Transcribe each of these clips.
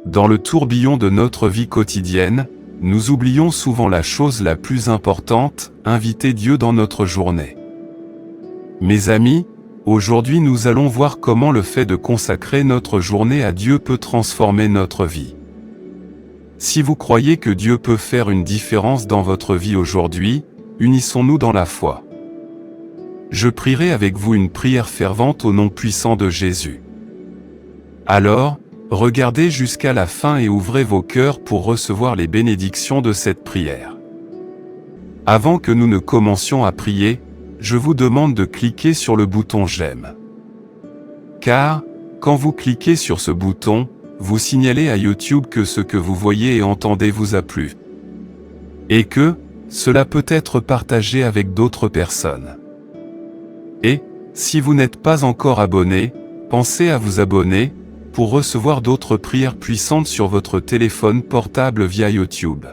Dans le tourbillon de notre vie quotidienne, nous oublions souvent la chose la plus importante, inviter Dieu dans notre journée. Mes amis, aujourd'hui nous allons voir comment le fait de consacrer notre journée à Dieu peut transformer notre vie. Si vous croyez que Dieu peut faire une différence dans votre vie aujourd'hui, unissons-nous dans la foi. Je prierai avec vous une prière fervente au nom puissant de Jésus. Alors, regardez jusqu'à la fin et ouvrez vos cœurs pour recevoir les bénédictions de cette prière. Avant que nous ne commencions à prier, je vous demande de cliquer sur le bouton j'aime. Car, quand vous cliquez sur ce bouton, vous signalez à YouTube que ce que vous voyez et entendez vous a plu. Et que, cela peut être partagé avec d'autres personnes. Et, si vous n'êtes pas encore abonné, pensez à vous abonner, pour recevoir d'autres prières puissantes sur votre téléphone portable via YouTube.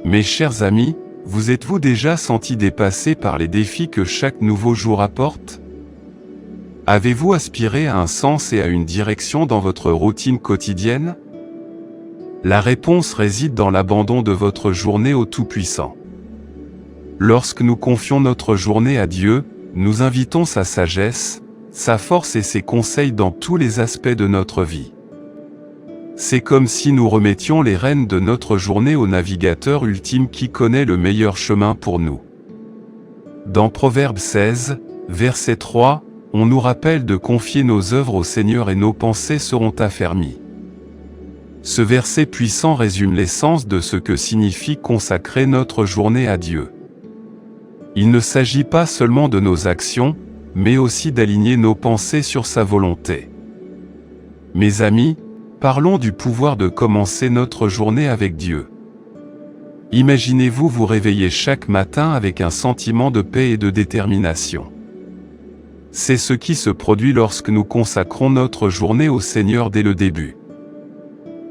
Mes chers amis, vous êtes-vous déjà senti dépassé par les défis que chaque nouveau jour apporte? Avez-vous aspiré à un sens et à une direction dans votre routine quotidienne? La réponse réside dans l'abandon de votre journée au Tout-Puissant. Lorsque nous confions notre journée à Dieu, nous invitons sa sagesse, sa force et ses conseils dans tous les aspects de notre vie. C'est comme si nous remettions les rênes de notre journée au navigateur ultime qui connaît le meilleur chemin pour nous. Dans Proverbe 16, verset 3, on nous rappelle de confier nos œuvres au Seigneur et nos pensées seront affermies. Ce verset puissant résume l'essence de ce que signifie consacrer notre journée à Dieu. Il ne s'agit pas seulement de nos actions, mais aussi d'aligner nos pensées sur sa volonté. Mes amis, parlons du pouvoir de commencer notre journée avec Dieu. Imaginez-vous vous réveiller chaque matin avec un sentiment de paix et de détermination. C'est ce qui se produit lorsque nous consacrons notre journée au Seigneur dès le début.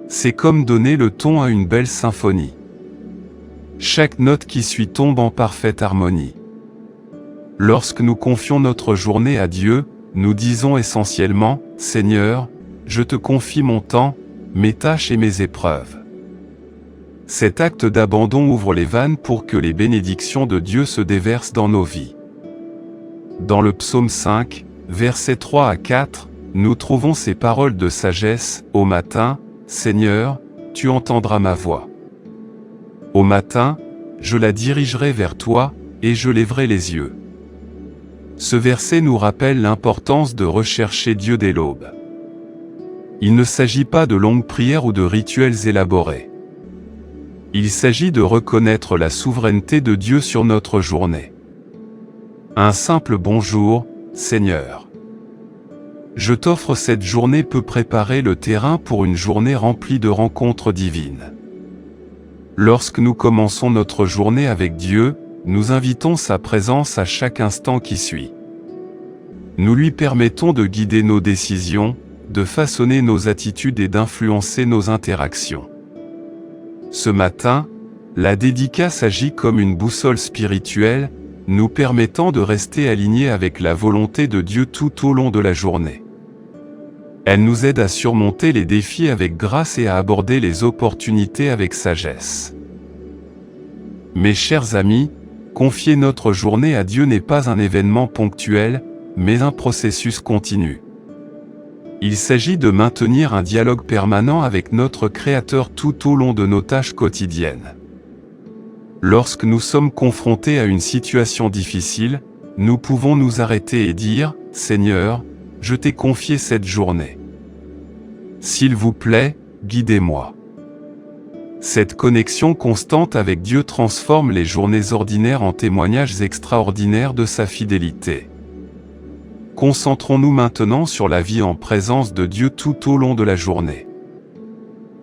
C'est comme donner le ton à une belle symphonie. Chaque note qui suit tombe en parfaite harmonie. Lorsque nous confions notre journée à Dieu, nous disons essentiellement « Seigneur, je te confie mon temps, mes tâches et mes épreuves ». Cet acte d'abandon ouvre les vannes pour que les bénédictions de Dieu se déversent dans nos vies. Dans le psaume 5, versets 3 à 4, nous trouvons ces paroles de sagesse « Au matin, Seigneur, tu entendras ma voix. Au matin, je la dirigerai vers toi, et je lèverai les yeux. » Ce verset nous rappelle l'importance de rechercher Dieu dès l'aube. Il ne s'agit pas de longues prières ou de rituels élaborés. Il s'agit de reconnaître la souveraineté de Dieu sur notre journée. Un simple bonjour, Seigneur. Je t'offre cette journée peut préparer le terrain pour une journée remplie de rencontres divines. Lorsque nous commençons notre journée avec Dieu, nous invitons sa présence à chaque instant qui suit. Nous lui permettons de guider nos décisions, de façonner nos attitudes et d'influencer nos interactions. Ce matin, la dédicace agit comme une boussole spirituelle, nous permettant de rester alignés avec la volonté de Dieu tout au long de la journée. Elle nous aide à surmonter les défis avec grâce et à aborder les opportunités avec sagesse. Mes chers amis, confier notre journée à Dieu n'est pas un événement ponctuel, mais un processus continu. Il s'agit de maintenir un dialogue permanent avec notre Créateur tout au long de nos tâches quotidiennes. Lorsque nous sommes confrontés à une situation difficile, nous pouvons nous arrêter et dire « Seigneur, je t'ai confié cette journée. S'il vous plaît, guidez-moi. » Cette connexion constante avec Dieu transforme les journées ordinaires en témoignages extraordinaires de sa fidélité. Concentrons-nous maintenant sur la vie en présence de Dieu tout au long de la journée.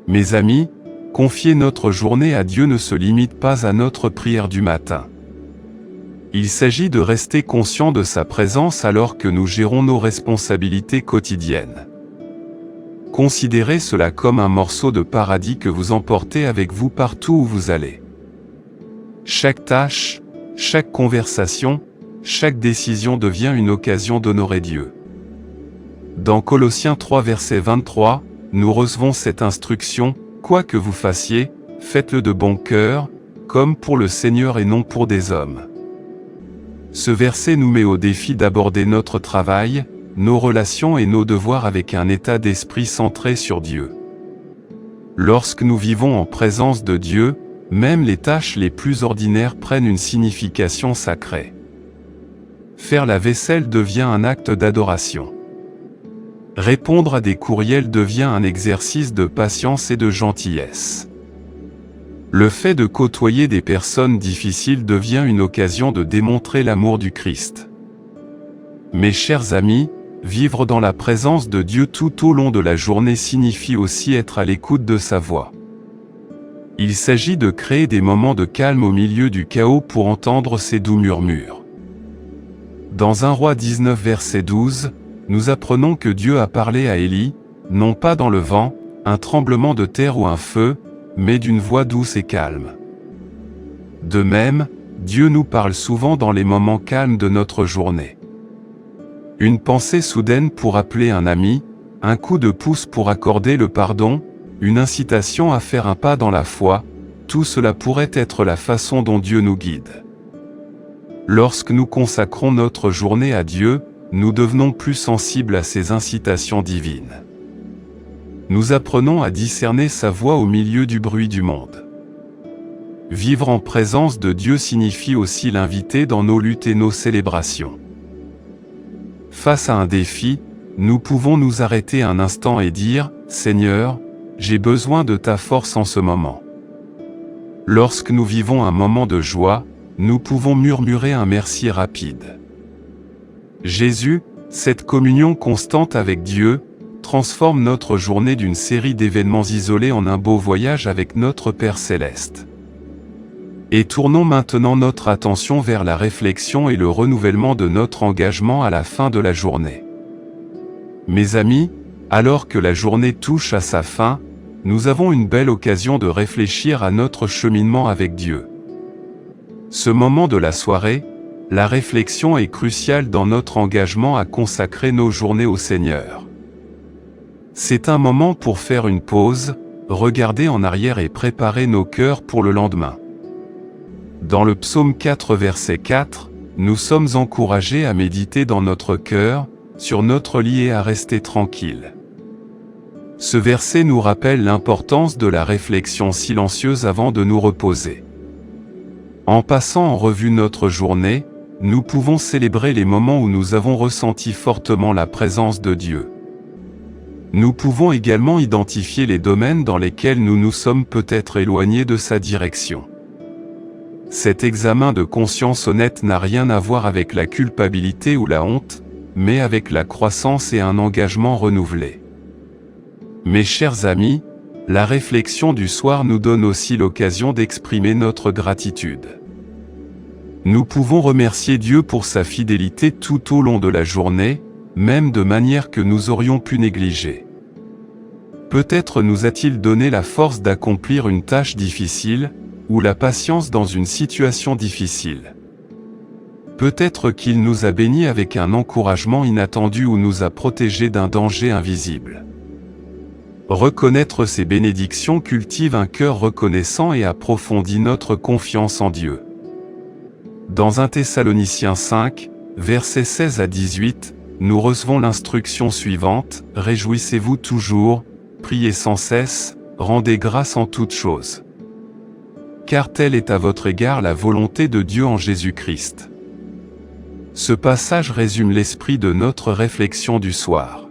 Mes amis, confier notre journée à Dieu ne se limite pas à notre prière du matin. Il s'agit de rester conscient de sa présence alors que nous gérons nos responsabilités quotidiennes. Considérez cela comme un morceau de paradis que vous emportez avec vous partout où vous allez. Chaque tâche, chaque conversation, chaque décision devient une occasion d'honorer Dieu. Dans Colossiens 3 verset 23, nous recevons cette instruction, quoi que vous fassiez, faites-le de bon cœur, comme pour le Seigneur et non pour des hommes. Ce verset nous met au défi d'aborder notre travail, nos relations et nos devoirs avec un état d'esprit centré sur Dieu. Lorsque nous vivons en présence de Dieu, même les tâches les plus ordinaires prennent une signification sacrée. Faire la vaisselle devient un acte d'adoration. Répondre à des courriels devient un exercice de patience et de gentillesse. Le fait de côtoyer des personnes difficiles devient une occasion de démontrer l'amour du Christ. Mes chers amis, vivre dans la présence de Dieu tout au long de la journée signifie aussi être à l'écoute de sa voix. Il s'agit de créer des moments de calme au milieu du chaos pour entendre ses doux murmures. Dans 1 Roi 19 verset 12, nous apprenons que Dieu a parlé à Élie, non pas dans le vent, un tremblement de terre ou un feu, mais d'une voix douce et calme. De même, Dieu nous parle souvent dans les moments calmes de notre journée. Une pensée soudaine pour appeler un ami, un coup de pouce pour accorder le pardon, une incitation à faire un pas dans la foi, tout cela pourrait être la façon dont Dieu nous guide. Lorsque nous consacrons notre journée à Dieu, nous devenons plus sensibles à ces incitations divines. Nous apprenons à discerner sa voix au milieu du bruit du monde. Vivre en présence de Dieu signifie aussi l'inviter dans nos luttes et nos célébrations. Face à un défi, nous pouvons nous arrêter un instant et dire « Seigneur, j'ai besoin de ta force en ce moment ». Lorsque nous vivons un moment de joie, nous pouvons murmurer un merci rapide. Jésus, cette communion constante avec Dieu, transforme notre journée d'une série d'événements isolés en un beau voyage avec notre Père Céleste. Et tournons maintenant notre attention vers la réflexion et le renouvellement de notre engagement à la fin de la journée. Mes amis, alors que la journée touche à sa fin, nous avons une belle occasion de réfléchir à notre cheminement avec Dieu. Ce moment de la soirée, la réflexion est cruciale dans notre engagement à consacrer nos journées au Seigneur. C'est un moment pour faire une pause, regarder en arrière et préparer nos cœurs pour le lendemain. Dans le psaume 4 verset 4, nous sommes encouragés à méditer dans notre cœur, sur notre lit et à rester tranquille. Ce verset nous rappelle l'importance de la réflexion silencieuse avant de nous reposer. En passant en revue notre journée, nous pouvons célébrer les moments où nous avons ressenti fortement la présence de Dieu. Nous pouvons également identifier les domaines dans lesquels nous nous sommes peut-être éloignés de sa direction. Cet examen de conscience honnête n'a rien à voir avec la culpabilité ou la honte, mais avec la croissance et un engagement renouvelé. Mes chers amis, la réflexion du soir nous donne aussi l'occasion d'exprimer notre gratitude. Nous pouvons remercier Dieu pour sa fidélité tout au long de la journée, même de manière que nous aurions pu négliger. Peut-être nous a-t-il donné la force d'accomplir une tâche difficile, ou la patience dans une situation difficile. Peut-être qu'il nous a bénis avec un encouragement inattendu ou nous a protégés d'un danger invisible. Reconnaître ces bénédictions cultive un cœur reconnaissant et approfondit notre confiance en Dieu. Dans 1 Thessaloniciens 5, versets 16 à 18, nous recevons l'instruction suivante, « Réjouissez-vous toujours, priez sans cesse, rendez grâce en toutes choses. Car telle est à votre égard la volonté de Dieu en Jésus-Christ. » Ce passage résume l'esprit de notre réflexion du soir.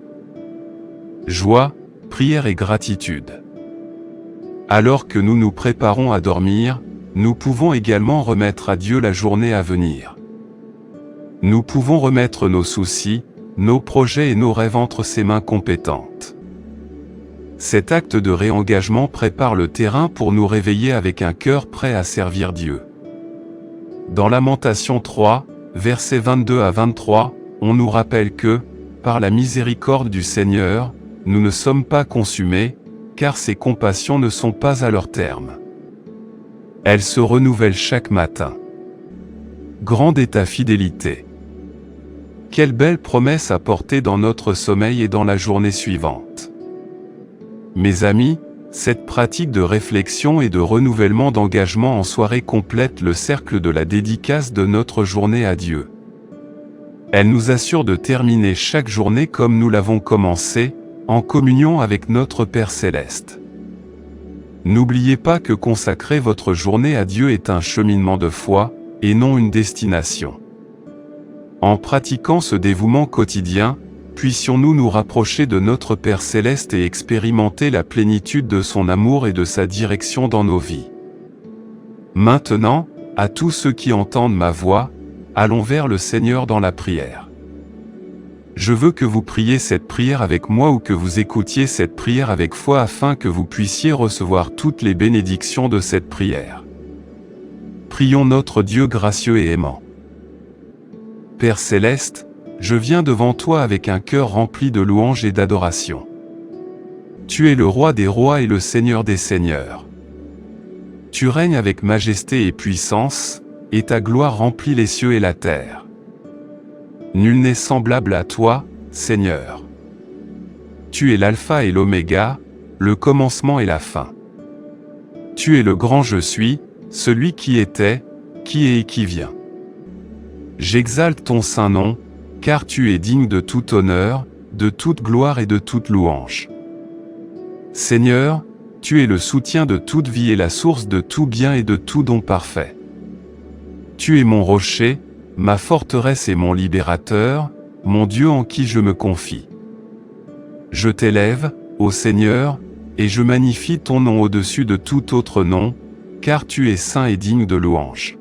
Joie, prière et gratitude. Alors que nous nous préparons à dormir, nous pouvons également remettre à Dieu la journée à venir. Nous pouvons remettre nos soucis, nos projets et nos rêves entre ses mains compétentes. Cet acte de réengagement prépare le terrain pour nous réveiller avec un cœur prêt à servir Dieu. Dans Lamentations 3, versets 22 à 23, on nous rappelle que, par la miséricorde du Seigneur, nous ne sommes pas consumés, car ses compassions ne sont pas à leur terme. Elles se renouvellent chaque matin. Grande est ta fidélité. Quelle belle promesse à porter dans notre sommeil et dans la journée suivante. Mes amis, cette pratique de réflexion et de renouvellement d'engagement en soirée complète le cercle de la dédicace de notre journée à Dieu. Elle nous assure de terminer chaque journée comme nous l'avons commencé, en communion avec notre Père Céleste. N'oubliez pas que consacrer votre journée à Dieu est un cheminement de foi, et non une destination. En pratiquant ce dévouement quotidien, puissions-nous nous rapprocher de notre Père Céleste et expérimenter la plénitude de son amour et de sa direction dans nos vies. Maintenant, à tous ceux qui entendent ma voix, allons vers le Seigneur dans la prière. Je veux que vous priez cette prière avec moi ou que vous écoutiez cette prière avec foi afin que vous puissiez recevoir toutes les bénédictions de cette prière. Prions notre Dieu gracieux et aimant. Père Céleste, je viens devant toi avec un cœur rempli de louanges et d'adoration. Tu es le roi des rois et le Seigneur des seigneurs. Tu règnes avec majesté et puissance, et ta gloire remplit les cieux et la terre. Nul n'est semblable à toi, Seigneur. Tu es l'alpha et l'oméga, le commencement et la fin. Tu es le grand je suis, celui qui était, qui est et qui vient. J'exalte ton saint nom, car tu es digne de tout honneur, de toute gloire et de toute louange. Seigneur, tu es le soutien de toute vie et la source de tout bien et de tout don parfait. Tu es mon rocher, ma forteresse et mon libérateur, mon Dieu en qui je me confie. Je t'élève, ô Seigneur, et je magnifie ton nom au-dessus de tout autre nom, car tu es saint et digne de louange.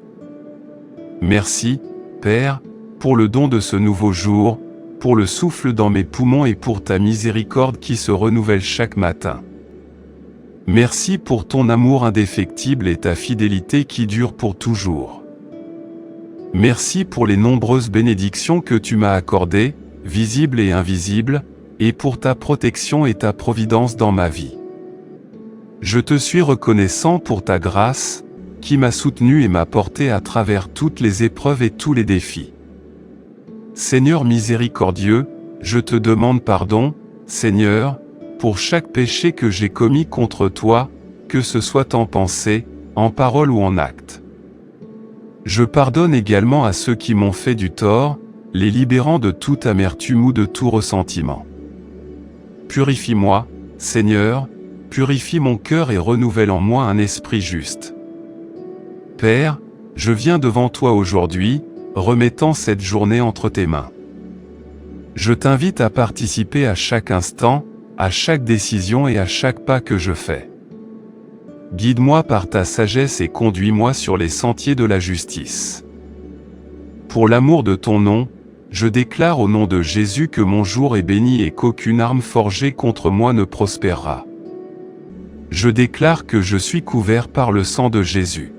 Merci, Père, pour le don de ce nouveau jour, pour le souffle dans mes poumons et pour ta miséricorde qui se renouvelle chaque matin. Merci pour ton amour indéfectible et ta fidélité qui dure pour toujours. Merci pour les nombreuses bénédictions que tu m'as accordées, visibles et invisibles, et pour ta protection et ta providence dans ma vie. Je te suis reconnaissant pour ta grâce, qui m'a soutenu et m'a porté à travers toutes les épreuves et tous les défis. Seigneur miséricordieux, je te demande pardon, Seigneur, pour chaque péché que j'ai commis contre toi, que ce soit en pensée, en parole ou en acte. Je pardonne également à ceux qui m'ont fait du tort, les libérant de toute amertume ou de tout ressentiment. Purifie-moi, Seigneur, purifie mon cœur et renouvelle en moi un esprit juste. Père, je viens devant toi aujourd'hui, remettant cette journée entre tes mains. Je t'invite à participer à chaque instant, à chaque décision et à chaque pas que je fais. Guide-moi par ta sagesse et conduis-moi sur les sentiers de la justice. Pour l'amour de ton nom, je déclare au nom de Jésus que mon jour est béni et qu'aucune arme forgée contre moi ne prospérera. Je déclare que je suis couvert par le sang de Jésus.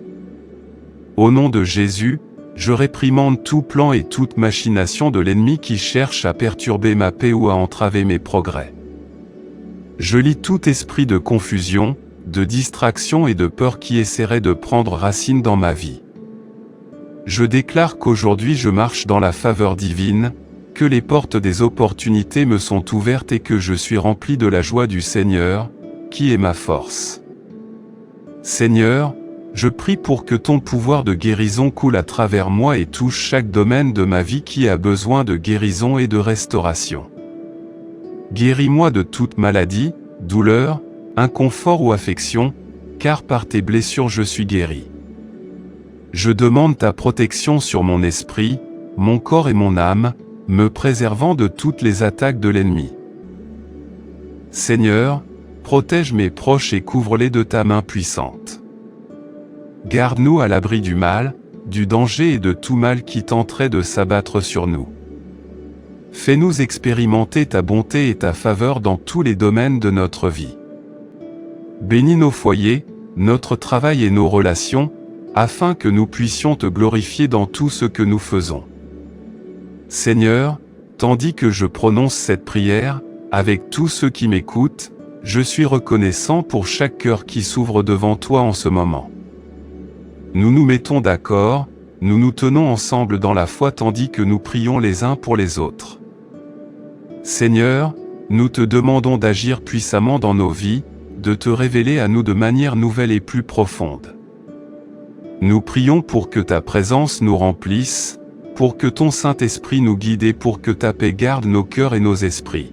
Au nom de Jésus, je réprimande tout plan et toute machination de l'ennemi qui cherche à perturber ma paix ou à entraver mes progrès. Je lis tout esprit de confusion, de distraction et de peur qui essaierait de prendre racine dans ma vie. Je déclare qu'aujourd'hui je marche dans la faveur divine, que les portes des opportunités me sont ouvertes et que je suis rempli de la joie du Seigneur, qui est ma force. Seigneur, je prie pour que ton pouvoir de guérison coule à travers moi et touche chaque domaine de ma vie qui a besoin de guérison et de restauration. Guéris-moi de toute maladie, douleur, inconfort ou affection, car par tes blessures je suis guéri. Je demande ta protection sur mon esprit, mon corps et mon âme, me préservant de toutes les attaques de l'ennemi. Seigneur, protège mes proches et couvre-les de ta main puissante. Garde-nous à l'abri du mal, du danger et de tout mal qui tenterait de s'abattre sur nous. Fais-nous expérimenter ta bonté et ta faveur dans tous les domaines de notre vie. Bénis nos foyers, notre travail et nos relations, afin que nous puissions te glorifier dans tout ce que nous faisons. Seigneur, tandis que je prononce cette prière, avec tous ceux qui m'écoutent, je suis reconnaissant pour chaque cœur qui s'ouvre devant toi en ce moment. Nous nous mettons d'accord, nous nous tenons ensemble dans la foi tandis que nous prions les uns pour les autres. Seigneur, nous te demandons d'agir puissamment dans nos vies, de te révéler à nous de manière nouvelle et plus profonde. Nous prions pour que ta présence nous remplisse, pour que ton Saint-Esprit nous guide et pour que ta paix garde nos cœurs et nos esprits.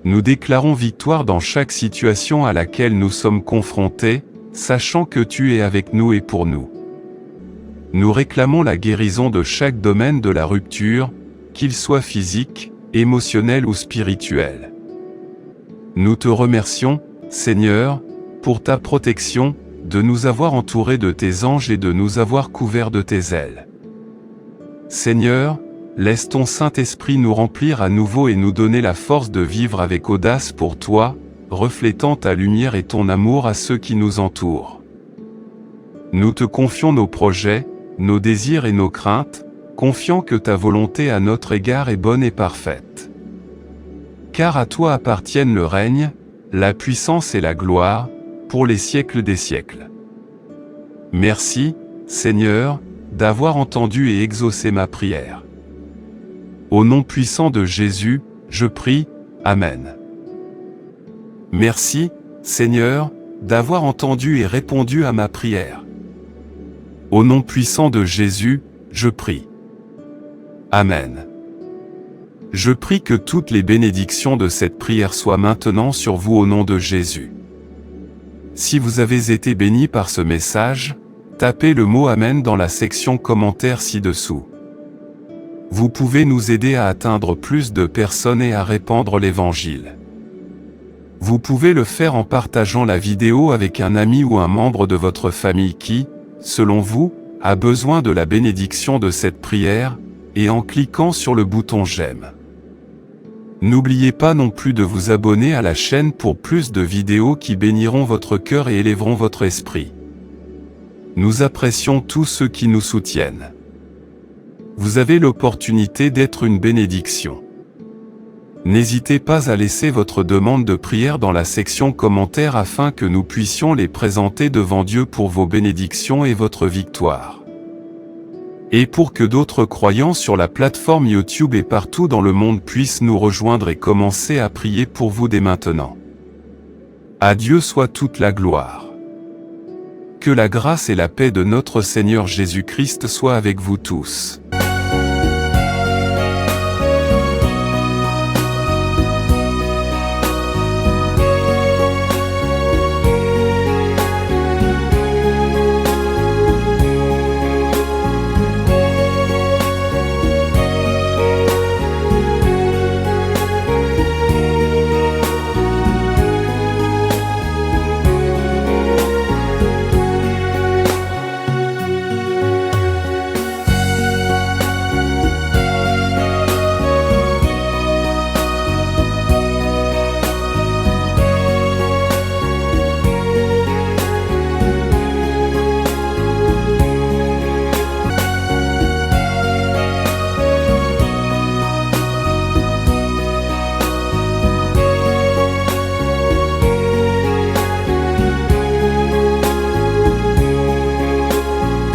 Nous déclarons victoire dans chaque situation à laquelle nous sommes confrontés, sachant que tu es avec nous et pour nous. Nous réclamons la guérison de chaque domaine de la rupture, qu'il soit physique, émotionnel ou spirituel. Nous te remercions, Seigneur, pour ta protection, de nous avoir entourés de tes anges et de nous avoir couverts de tes ailes. Seigneur, laisse ton Saint-Esprit nous remplir à nouveau et nous donner la force de vivre avec audace pour toi, reflétant ta lumière et ton amour à ceux qui nous entourent. Nous te confions nos projets, nos désirs et nos craintes, confiant que ta volonté à notre égard est bonne et parfaite. Car à toi appartiennent le règne, la puissance et la gloire, pour les siècles des siècles. Merci, Seigneur, d'avoir entendu et exaucé ma prière. Au nom puissant de Jésus, je prie, Amen. Merci, Seigneur, d'avoir entendu et répondu à ma prière. Au nom puissant de Jésus, je prie. Amen. Je prie que toutes les bénédictions de cette prière soient maintenant sur vous au nom de Jésus. Si vous avez été béni par ce message, tapez le mot Amen dans la section commentaires ci-dessous. Vous pouvez nous aider à atteindre plus de personnes et à répandre l'Évangile. Vous pouvez le faire en partageant la vidéo avec un ami ou un membre de votre famille qui, selon vous, a besoin de la bénédiction de cette prière, et en cliquant sur le bouton j'aime. N'oubliez pas non plus de vous abonner à la chaîne pour plus de vidéos qui béniront votre cœur et élèveront votre esprit. Nous apprécions tous ceux qui nous soutiennent. Vous avez l'opportunité d'être une bénédiction. N'hésitez pas à laisser votre demande de prière dans la section commentaires afin que nous puissions les présenter devant Dieu pour vos bénédictions et votre victoire. Et pour que d'autres croyants sur la plateforme YouTube et partout dans le monde puissent nous rejoindre et commencer à prier pour vous dès maintenant. À Dieu soit toute la gloire. Que la grâce et la paix de notre Seigneur Jésus-Christ soient avec vous tous.